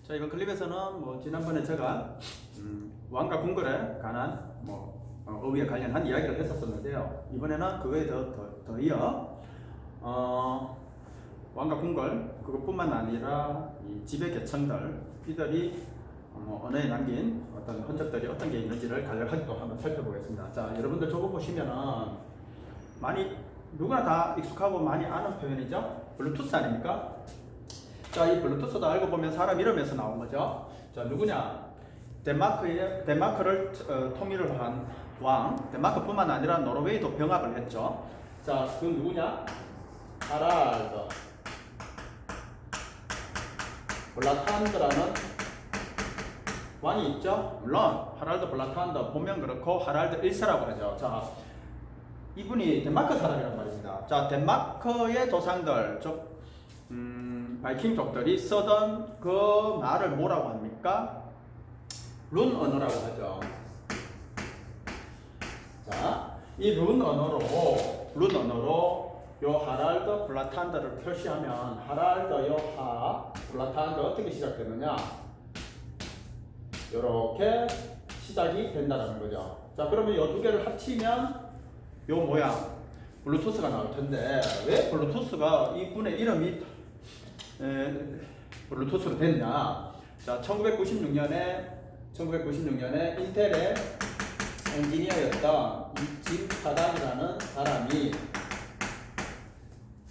자, 이번 클립에서는 지난번에 제가 왕과 궁궐에 관한 어휘에 관련한 이야기를 했었는데요. 이번에는 그거에 더 이어 왕과 궁궐 그것뿐만 아니라 이 지배 계층들 이들이 언어에 남긴 어떤 흔적들이 어떤 게 있는지를 간략하게 또 한번 살펴보겠습니다. 자, 여러분들 저거 보시면은 많이 누구나 다 익숙하고 많이 아는 표현이죠. 블루투스 아닙니까? 자, 이 블루투스도 알고 보면 사람 이름에서 나온 거죠. 자, 누구냐? 덴마크를 통일을 한 왕, 덴마크뿐만 아니라 노르웨이도 병합을 했죠. 자, 그 누구냐? 하랄드 블라탄드라는 왕이 있죠. 물론 하랄드 블라탄드 보면 그렇고 하랄드 1세라고 하죠. 자, 이분이 덴마크 사람이란 말입니다. 자, 덴마크의 조상들, 즉 바이킹족들이 쓰던 그 말을 뭐라고 합니까? 룬 언어라고 하죠. 자, 이 룬 언어로 요 하랄드 블라탄드를 표시하면 하랄드 요하 블라탄드 어떻게 시작되느냐? 이렇게 시작이 된다는 거죠. 자, 그러면 이 두 개를 합치면 요 모양 블루투스가 나올 텐데 왜 블루투스가 이분의 이름이 블루투스로 됐냐? 자, 1996년에 인텔의 엔지니어였던 짐 카단이라는 사람이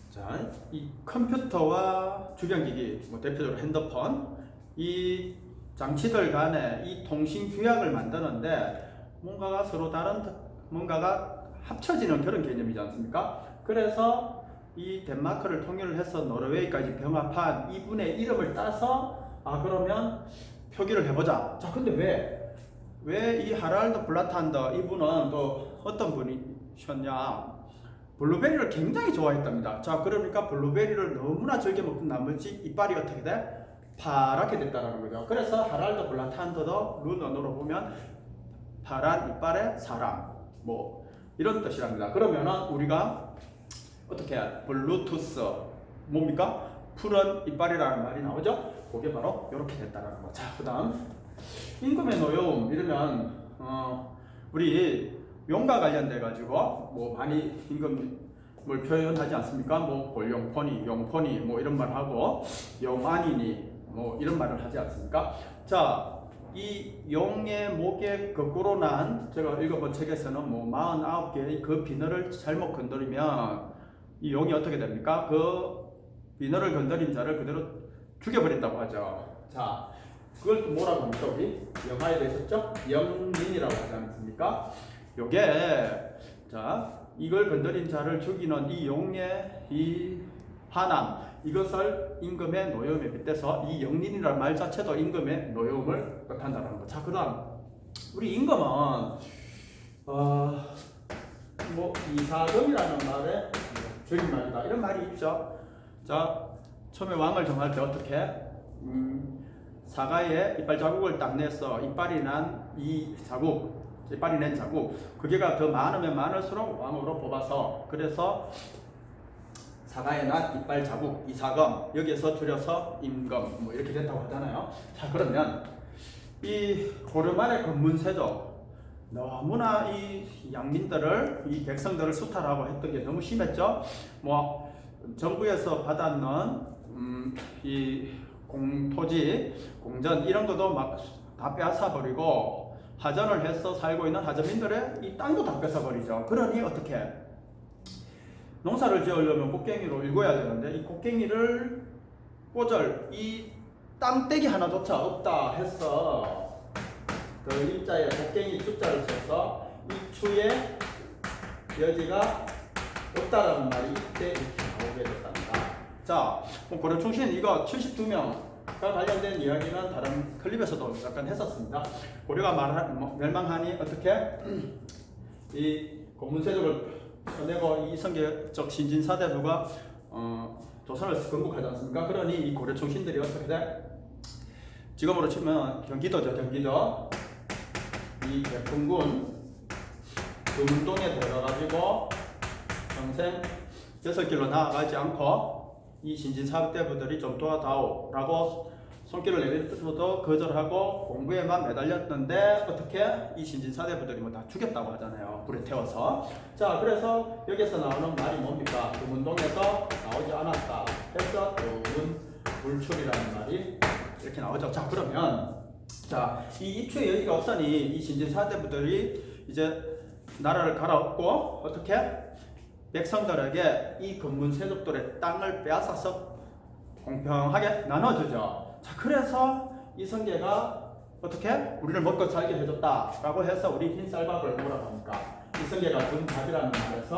자, 이 컴퓨터와 주변기기, 대표적으로 핸드폰, 이 장치들 간에 이 통신 규약을 만드는데 뭔가가 서로 다른 뭔가가 합쳐지는 그런 개념이지 않습니까? 그래서 이 덴마크를 통일을 해서 노르웨이까지 병합한 이분의 이름을 따서 그러면 표기를 해보자. 자, 근데 왜 이 하랄드 블라탄드 이분은 또 어떤 분이셨냐? 블루베리를 굉장히 좋아했답니다. 자, 그러니까 블루베리를 너무나 즐겨 먹던 나머지 이빨이 어떻게 돼? 파랗게 됐다는 거죠. 그래서 하랄드 블라탄드도 룬 언어로 보면 파란 이빨의 사람, 이런 뜻이랍니다. 그러면은 우리가 어떻게 블루투스 뭡니까? 푸른 이빨이라는 말이 나오죠? 그게 바로 이렇게 됐다라는 거. 자, 그다음 임금의 노여움 이러면 우리 용과 관련돼 가지고 많이 임금을 표현하지 않습니까? 골용포니, 용포니 이런 말 하고 용안이니 이런 말을 하지 않습니까? 자, 이 용의 목에 거꾸로 난 제가 읽어본 책에서는 49개의 그 비늘을 잘못 건드리면 이 용이 어떻게 됩니까? 그 비늘을 건드린 자를 그대로 죽여버린다고 하죠. 자, 그걸 또 뭐라고 합니까? 우리 영화에 대했었죠? 영린이라고 하지 않습니까? 자, 이걸 건드린 자를 죽이는 이 용의 이 화남, 이것을 임금의 노여움에 빗대서 이 영린이라는 말 자체도 임금의 노여움을 뜻한다는 거. 자, 그다음 우리 임금은 이사금이라는 말에 줄임말이다 이런 말이 있죠. 자, 처음에 왕을 정할 때 어떻게 사과에 이빨 자국을 딱 내서 이빨이 낸 자국 그게가 더 많으면 많을수록 왕으로 뽑아서 그래서 사과에 난 이빨 자국 이사금 여기에서 줄여서 임금 이렇게 됐다고 하잖아요. 자, 그러면 이 고려 말의 건문세조 너무나 이 양민들을 이 백성들을 수탈하고 했던 게 너무 심했죠. 정부에서 받았는 이 공토지 공전 이런 것도 막 다 빼앗아 버리고 하전을 해서 살고 있는 하전민들의 이 땅도 다 뺏어 버리죠. 그러니 어떻게 농사를 지으려면 곡괭이로 일궈야 되는데 이 곡괭이를 이 땅떼기 하나조차 없다 해서 그 일자에 곡괭이 추자를 써서 이 추에 여지가 없다라는 말이 이때 이렇게 나오게 됐답니다. 자, 고려 충신 이거 72명과 관련된 이야기는 다른 클립에서도 약간 했었습니다. 고려가 멸망하니 어떻게 이 고문세족을 쳐내고 이성계적 신진사대부가 조선을 건국하지 않습니까? 그러니 이 고려 충신들이 어떻게 돼? 지금으로 치면 경기도죠. 이 백풍군 금동에 들어가가지고 평생 6길로 나아가지 않고 이 신진사대부들이 좀 도와다오라고 손길을 내밀어도 거절하고 공부에만 매달렸는데 어떻게 이 신진사대부들이 뭐 다 죽였다고 하잖아요. 불에 태워서. 자, 그래서 여기서 나오는 말이 뭡니까? 금운동에서 나오지 않았다 해서 금운 불출이라는 말이 이렇게 나오죠. 자, 그러면 자, 이 입추의 여지가 없으니 이 신진사대부들이 이제 나라를 갈아엎고 어떻게 백성들에게 이 금문 세족들의 땅을 빼앗아서 공평하게 나눠주죠. 자, 그래서 이성계가 어떻게 우리를 먹고 살게 해줬다라고 해서 우리 흰 쌀밥을 뭐라고 합니까? 이성계가 준 밥이라는 말에서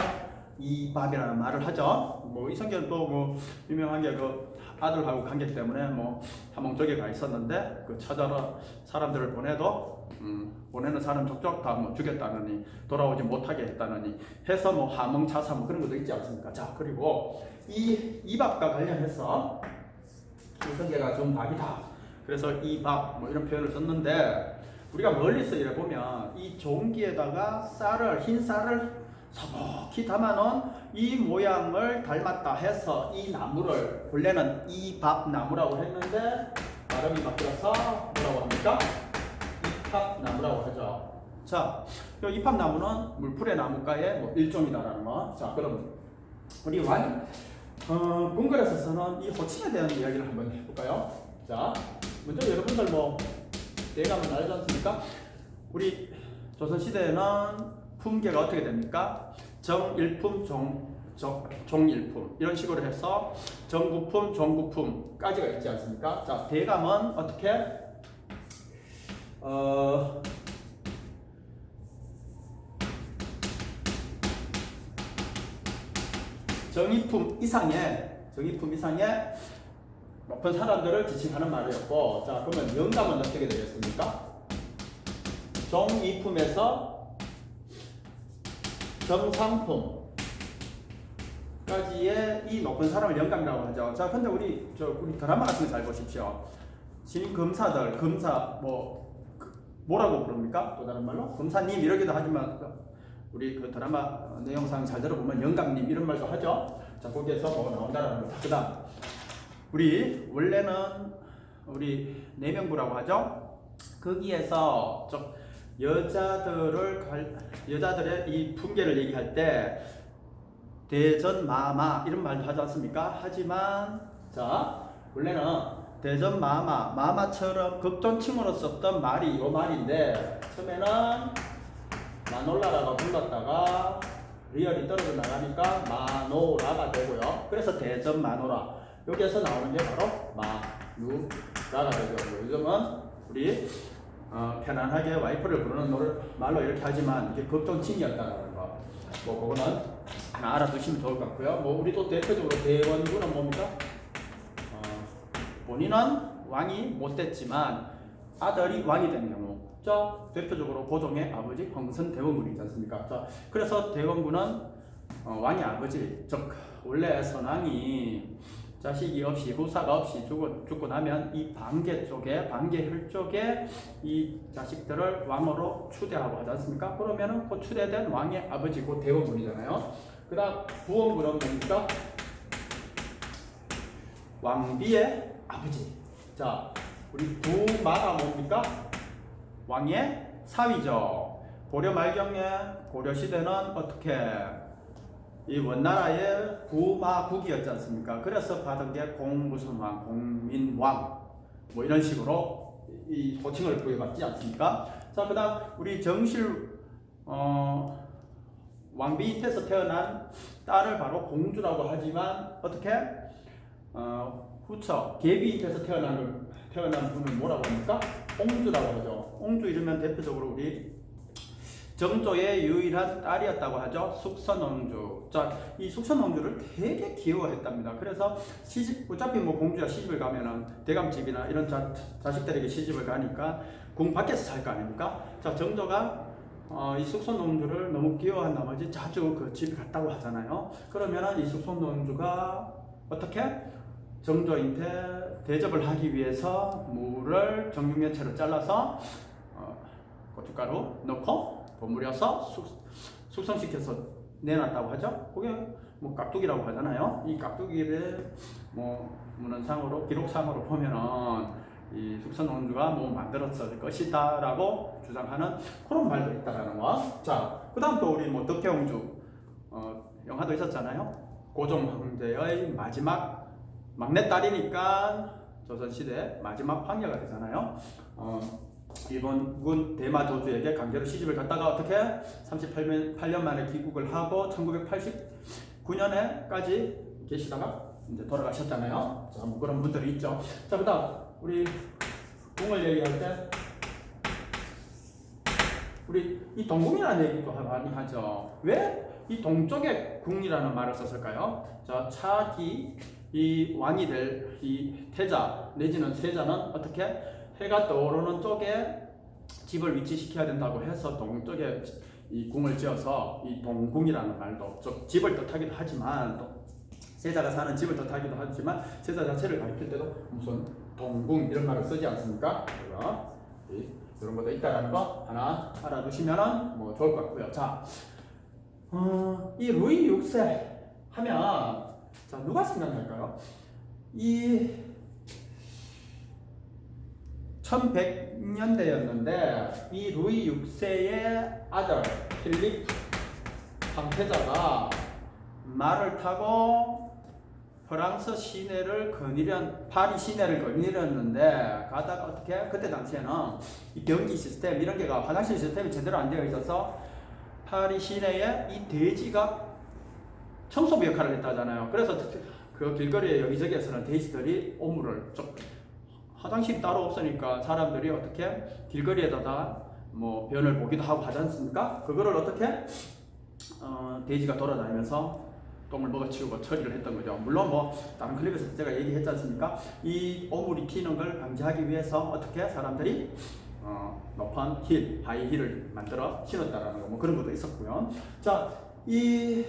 이 밥이라는 말을 하죠. 뭐 이성계는 또 뭐 유명한 게 그 아들하고 관계 때문에 뭐 함흥 쪽에 가 있었는데 그 찾아라 사람들을 보내도 보내는 사람 족족 다 뭐 죽였다느니 돌아오지 못하게 했다느니 해서 뭐 함흥 차사 뭐 그런 것도 있지 않습니까? 자, 그리고 이 밥과 관련해서 이성계가 준 밥이다. 그래서 이 밥 뭐 이런 표현을 썼는데 우리가 멀리서 이래 보면 이 종기에다가 쌀을 흰 쌀을 서먹히 담아놓은 이 모양을 닮았다 해서 이 나무를 본래는 이 밥 나무라고 했는데 발음이 바뀌어서 뭐라고 합니까? 이팝나무라고 하죠. 자, 이 이팝나무는 물풀의 나무가의 뭐 일종이다라는 거. 자, 그럼 우리 궁궐에서는 이 호칭에 대한 이야기를 한번 해볼까요? 자, 먼저 여러분들 뭐 대감은 알지 않습니까? 우리 조선시대에는 품계가 어떻게 됩니까? 정일품, 종일품 이런 식으로 해서 정구품, 종구품까지가 있지 않습니까? 자, 대감은 어떻게? 정일품 이상의 높은 사람들을 지칭하는 말이었고, 자, 그러면 영감은 어떻게 되겠습니까? 종이품에서 정상품까지의 이 높은 사람을 영감이라고 하죠. 자, 근데 우리 드라마 같은 거 잘 보십시오. 신임 검사들, 뭐라고 부릅니까? 또 다른 말로? 검사님 이러기도 하지만 우리 그 드라마 내용상 잘 들어보면 영감님 이런 말도 하죠. 자, 거기에서 뭐 나온다라는 거다. 그다음 우리 원래는 우리 내명부라고 하죠. 거기에서 여자들의 이 품계를 얘기할 때 대전마마 이런 말도 하지 않습니까? 하지만 자, 원래는 마마처럼 극존칭으로 썼던 말이 이 말인데 처음에는 마놀라라고 불렀다가 리얼이 떨어져 나가니까 마노라가 되고요. 그래서 대전마노라 여기에서 나오는 게 바로 마누라가 되죠. 요즘은 우리 편안하게 와이프를 부르는 말로 이렇게 하지만 이게 극존칭이었다는 거. 뭐 그거는 하나 알아두시면 좋을 것 같고요. 뭐 우리 또 대표적으로 대원군은 뭡니까? 본인은 왕이 못 됐지만 아들이 왕이 된 경우. 자, 대표적으로 고종의 아버지 황선대원군이지 않습니까? 자, 그래서 대원군은 왕의 아버지, 즉 원래 선왕이 자식이 없이 후사가 없이 죽고 나면 이 방계혈 쪽에 이 자식들을 왕으로 추대하고 하지 않습니까? 그러면은 그 추대된 왕의 아버지고 대원군이잖아요. 그 다음 부원군은 뭡니까? 왕비의 아버지. 자, 우리 부마가 뭡니까? 왕의 사위죠. 고려 말경에 고려 시대는 어떻게 이 원나라의 부마국이었지 않습니까? 그래서 받은 게 무슨 왕, 공민왕 뭐 이런 식으로 이 호칭을 부여받지 않습니까? 자, 그다음 우리 정실 왕비 밑에서 태어난 딸을 바로 공주라고 하지만 어떻게 후처 계비 밑에서 태어난 분은 뭐라고 합니까? 옹주라고 하죠. 옹주 이러면 대표적으로 우리 정조의 유일한 딸이었다고 하죠. 숙선옹주. 자, 이 숙선옹주를 되게 귀여워했답니다. 그래서 어차피 뭐 공주야 시집을 가면은 대감집이나 이런 자식들에게 시집을 가니까 궁 밖에서 살 거 아닙니까? 자, 정조가 이 숙선옹주를 너무 귀여워한 나머지 자주 그 집에 갔다고 하잖아요. 그러면은 이 숙선옹주가 어떻게? 정조한테 대접을 하기 위해서 무를 정육면체로 잘라서 고춧가루 넣고 버무려서 숙성시켜서 내놨다고 하죠. 그게 뭐 깍두기라고 하잖아요. 이 깍두기를 뭐 문헌상으로 기록상으로 보면은 필립슨 왕조가 뭐 만들었을 것이다라고 주장하는 그런 말도 있다라는 거. 자, 그다음 또 우리 뭐 덕혜옹주 영화도 있었잖아요. 고종 황제의 마지막 막내딸이니까 조선시대 마지막 황녀가 되잖아요. 일본군 대마도주에게 강제로 시집을 갔다가 어떻게 38년 만에 귀국을 하고 1989년에까지 계시다가 이제 돌아가셨잖아요. 자, 뭐 그런 분들이 있죠. 자, 그다음 우리 궁을 얘기할 때 우리 이 동궁이라는 얘기도 많이 하죠. 왜 이 동쪽에 궁이라는 말을 썼을까요? 자, 차기 이 왕이 될 이 태자 내지는 세자는 어떻게 해가 떠오르는 쪽에 집을 위치시켜야 된다고 해서 동쪽에 이 궁을 지어서 이 동궁이라는 말도 집을 뜻하기도 하지만 또 세자가 사는 집을 뜻하기도 하지만 세자 자체를 가리킬 때도 무슨 동궁 이런 말을 쓰지 않습니까? 이런 것도 있다라는 거 하나 알아두시면 뭐 좋을 것 같고요. 자, 이 루이 6세 하면 자 누가 생각날까요? 이 1100년대였는데 이 루이 6세의 아들 필립 황태자가 말을 타고 프랑스 시내를 파리 시내를 거니렸는데 가다가 어떻게 그때 당시에는 이 변기 시스템 이런 게가 화장실 시스템이 제대로 안 되어 있어서 파리 시내에 이 돼지가 청소부 역할을 했다잖아요. 그래서 그 길거리에 여기저기에서는 돼지들이 오물을 화장실이 따로 없으니까 사람들이 어떻게 길거리에다가 뭐 변을 보기도 하고 하지 않습니까? 그거를 어떻게 돼지가 돌아다니면서 똥을 먹어치우고 처리를 했던 거죠. 물론 뭐 다른 클립에서 제가 얘기했지 않습니까? 이 오물이 튀는 걸 방지하기 위해서 어떻게 사람들이 높은 힐, 하이 힐을 만들어 신었다라는 거, 뭐 그런 것도 있었고요. 자, 이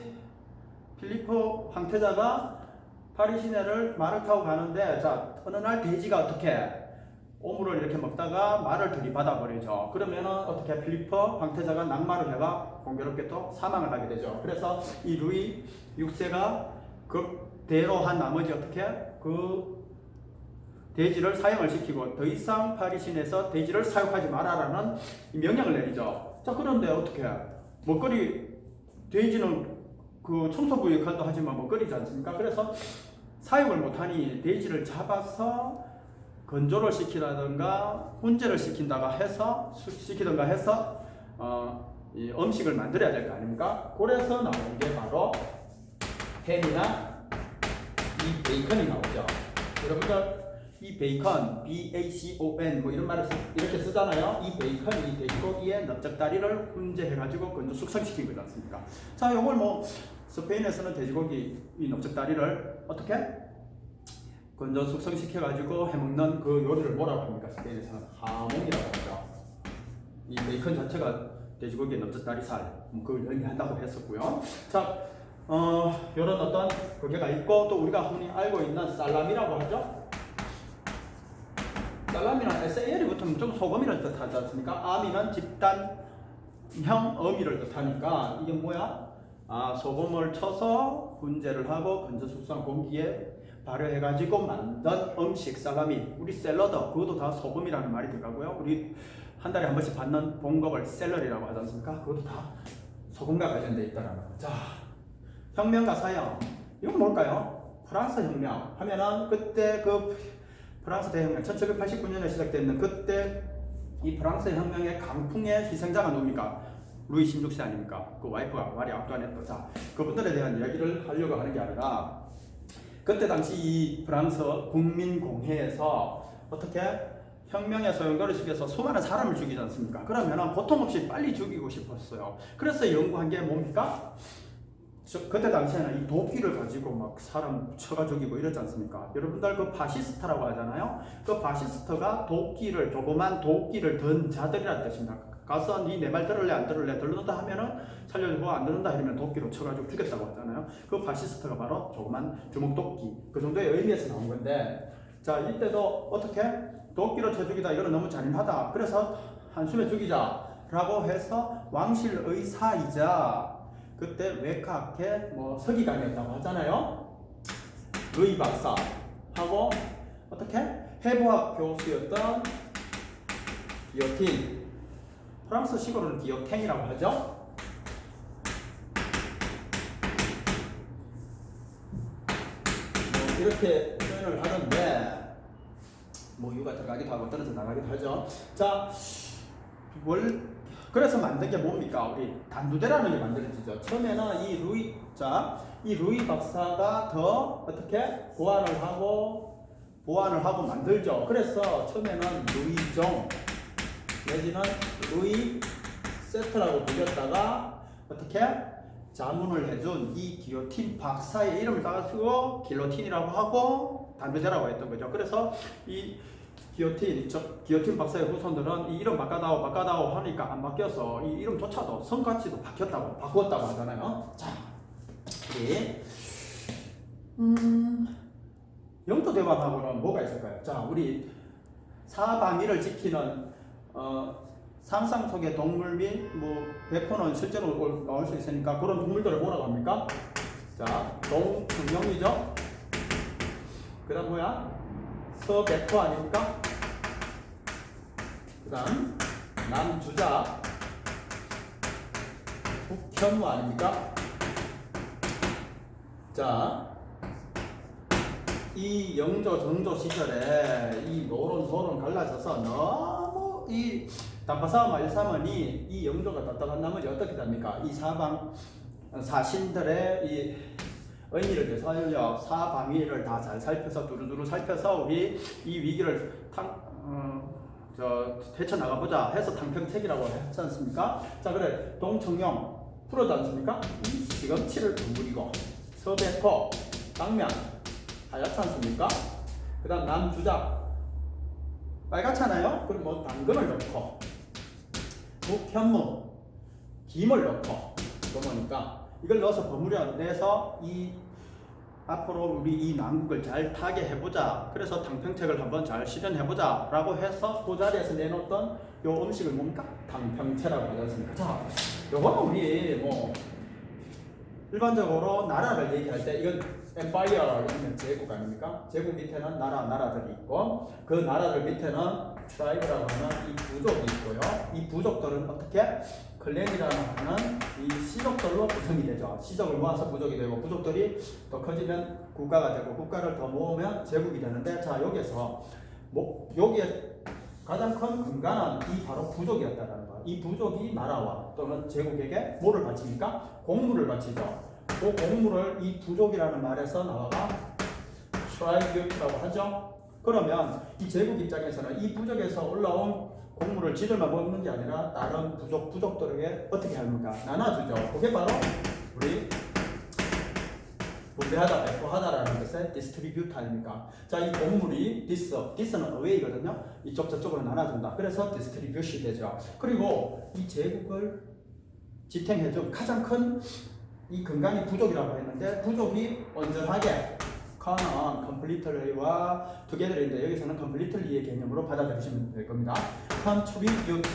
필리포 황태자가 파리 시내를 말을 타고 가는데, 자, 어느 날 돼지가 어떻게 오물을 이렇게 먹다가 말을 들이받아 버리죠. 그러면은 어떻게 필리포 황태자가 낙마를 해가 공교롭게 또 사망을 하게 되죠. 그래서 이 루이 6세가 극대로 한 나머지 어떻게 그 돼지를 사형을 시키고 더 이상 파리 시내에서 돼지를 사육하지 마라라는 명령을 내리죠. 자, 그런데 어떻게 먹거리 돼지는 그 청소부 역할도 하지만 먹거리지 않습니까? 그래서 사육을 못하니 돼지를 잡아서 건조를 시키라든가 훈제를 시킨다가 해서 이 음식을 만들어야 될 거 아닙니까? 그래서 나온 게 바로 햄이나 이 베이컨이 나오죠. 여러분들 이 베이컨, BACON 뭐 이런 말을 이렇게 쓰잖아요. 이 베이컨, 이 돼지고기의 넓적다리를 훈제해가지고 건조 숙성시킨 거지 않습니까? 자, 요걸 뭐 스페인에서는 돼지고기 이 넓적다리를 어떻게 건조 숙성시켜가지고 해먹는 그 요리를 뭐라고 합니까? 스페인에서는 하몽이라고 하죠. 이 베이컨 자체가 돼지고기의 넓적다리 살, 그걸 의미한다고 했었고요. 자, 요런 어떤 그게가 있고 또 우리가 흔히 알고 있는 살라미라고 하죠. 살라미는 SAL이 붙으면 좀 소금이를 뜻하지 않습니까? 아미는 집단형 어미를 뜻하니까 이게 뭐야? 소금을 쳐서 분재를 하고 건조 숙성 공기에 발효해가지고 만든 음식 살라미. 우리 샐러드 그것도 다 소금이라는 말이 들어가고요. 우리 한 달에 한 번씩 받는 봉급을 샐러리라고 하지 않습니까? 그것도 다 소금과 관련돼 있다라는 거. 자, 혁명과 사형. 이건 뭘까요? 프랑스 혁명 하면은 그때 그 프랑스 대혁명 1789년에 시작됐는 그때 이 프랑스 혁명의 강풍의 희생자가 누굽니까? 루이 16세 아닙니까? 그 와이프가 마리 앙뚜아네트. 자, 그분들에 대한 이야기를 하려고 하는 게 아니라 그때 당시 이 프랑스 국민공회에서 어떻게 혁명의 소용돌이 속에서 수많은 사람을 죽이지 않습니까? 그러면 고통 없이 빨리 죽이고 싶었어요. 그래서 연구한 게 뭡니까? 그때 당시에는 이 도끼를 가지고 막 사람 쳐가 죽이고 이러지 않습니까? 여러분들 그 파시스트라고 하잖아요. 그 파시스트가 조그만 도끼를 든 자들이라는 뜻입니다. 가서 니 내 말 들을래 안 들을래 들는다 하면은 살려주고 안 들는다 하면 도끼로 쳐가지고 죽였다고 하잖아요. 그 파시스트가 바로 조그만 주먹도끼 그 정도의 의미에서 나온 건데, 자, 이때도 어떻게 도끼로 쳐 죽이다 이거는 너무 잔인하다. 그래서 한숨에 죽이자라고 해서 왕실 의사이자 그때 외카학회 뭐 서기관이었다고 하잖아요. 루이 박사하고 어떻게 해부학 교수였던 기요틴, 프랑스식으로는 기요탱이라고 하죠. 뭐 이렇게 표현을 하는데 뭐 유가 들어가기도 하고 떨어져 나가기도 하죠. 자, 그래서 만든 게 뭡니까? 우리 단두대라는 게 만들어지죠. 처음에는 이 루이 박사가 더 어떻게 보완을 하고 만들죠. 그래서 처음에는 루이종 내지는 루이 세트라고 불렸다가 어떻게 자문을 해준 이 기요틴 박사의 이름을 따가지고 길로틴이라고 하고 단두대라고 했던 거죠. 그래서 이 기요틴 박사의 후손들은 이 이름 바꿔다오 하니까 안 바뀌어서 이 이름조차도 성같이도 바꾸었다고 하잖아요. 자, 우리 영토 대왕하고는 뭐가 있을까요? 자, 우리 사방위를 지키는 상상 속의 동물 및 뭐 백호는 실제로 나올 수 있으니까 그런 동물들을 뭐라고 합니까? 자, 동청룡이죠. 그다음 뭐야? 서백호 아닙니까? 그다음 남주자, 북현무 아닙니까? 자, 이 영조 정조 시절에 이 노론 소론 갈라져서 너무 이 단파사와 말사문이 이 영조가 떴다간 나머지 어떻게 됩니까? 이 사방 사신들의 이 의미를 살려 사방위를 다 잘 살펴서 두루두루 살펴서 우리 이 위기를 헤쳐나가보자 해서 탕평책이라고 했지 않습니까? 자, 그래 동청룡 풀어지 않습니까? 이 시금치를 둥그리고 서백호 당면 하얗지 않습니까? 그 다음 남주자 빨갛잖아요? 그럼 뭐 당근을 넣고 북현무 김을 넣고 그러니까 이걸 넣어서 버무려내서 이 앞으로 우리 이 난국을 잘 타게 해보자. 그래서 탕평책을 한번 잘 실현해보자 라고 해서 그 자리에서 내놓던 요 음식을 뭡니까? 탕평채라고 하지 않습니까? 자, 요거는 우리 뭐 일반적으로 나라를 얘기할 때 이건 엠파이어라고 하면 제국 아닙니까? 제국 밑에는 나라들이 있고 그 나라들 밑에는 트라이브라고 하는 이 부족이 있고요. 이 부족들은 어떻게? 클랜이라는 하는 이 시족들로 구성이 되죠. 시족을 모아서 부족이 되고 부족들이 더 커지면 국가가 되고 국가를 더 모으면 제국이 되는데 자 여기에서 여기에 가장 큰 근간은 이 바로 부족이었다는 거. 이 부족이 나라와 또는 제국에게 뭐를 바칩니까? 공물을 바치죠. 그 공물을 이 부족이라는 말에서 나와가 트라이브라고 하죠. 그러면 이 제국 입장에서는 이 부족에서 올라온 곡물을 지들만 먹는 게 아니라 다른 부족들에게 어떻게 합니까? 나눠주죠. 그게 바로 우리 분배하다, 배포하다라는 것의 디스트리뷰트 아닙니까? 자, 이 곡물이 디스는 away거든요. 이쪽 저쪽으로 나눠준다. 그래서 디스트리뷰시 되죠. 그리고 이 제국을 지탱해준 가장 큰 이 근간이 부족이라고 했는데 부족이 온전하게 커는 completely와 together인데 여기서는 completely의 개념으로 받아들이시면 될 겁니다. contribute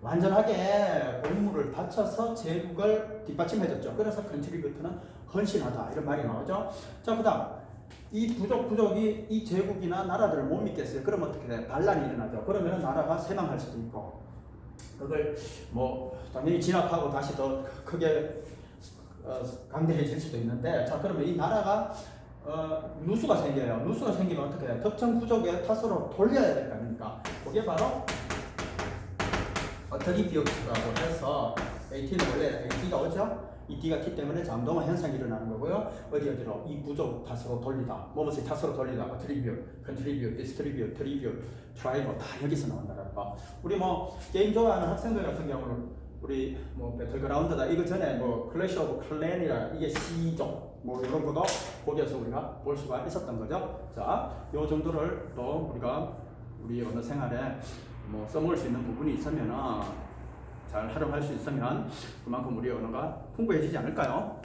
완전하게 공물을 바쳐서 제국을 뒷받침해줬죠. 그래서 contribute는 헌신하다 이런 말이 나오죠. 자, 그다음 이 부족이 이 제국이나 나라들을 못 믿겠어요. 그럼 어떻게 돼? 반란이 일어나죠. 그러면 나라가 쇠망할 수도 있고 그걸 뭐 당연히 진압하고 다시 더 크게 강대해질 수도 있는데 자 그러면 이 나라가 누수가 생겨요. 누수가 생기면 어떻게 해요? 특정 부족의 탓으로 돌려야 될 거 아닙니까? 그게 바로 어트리뷰트라고 해서 AT는 원래 AT가 오죠? 이 D가 T 때문에 잠동화 현상이 일어나는 거고요. 어디로? 이 부족 탓으로 돌리다. 무엇을 탓으로 돌리다. attribute, contribute, distribute, tribute, drive 다 여기서 나온다는 거. 우리 뭐 게임 좋아하는 학생들 같은 경우는 우리 뭐 배틀그라운드다 이거 전에 뭐 클래시 오브 클랜이라 이게 C족 뭐 이런 것도 거기에서 우리가 볼 수가 있었던 거죠. 자, 요 정도를 또 우리가 우리 언어 생활에 뭐 써먹을 수 있는 부분이 있으면은 잘 활용할 수 있으면 그만큼 우리 언어가 풍부해지지 않을까요?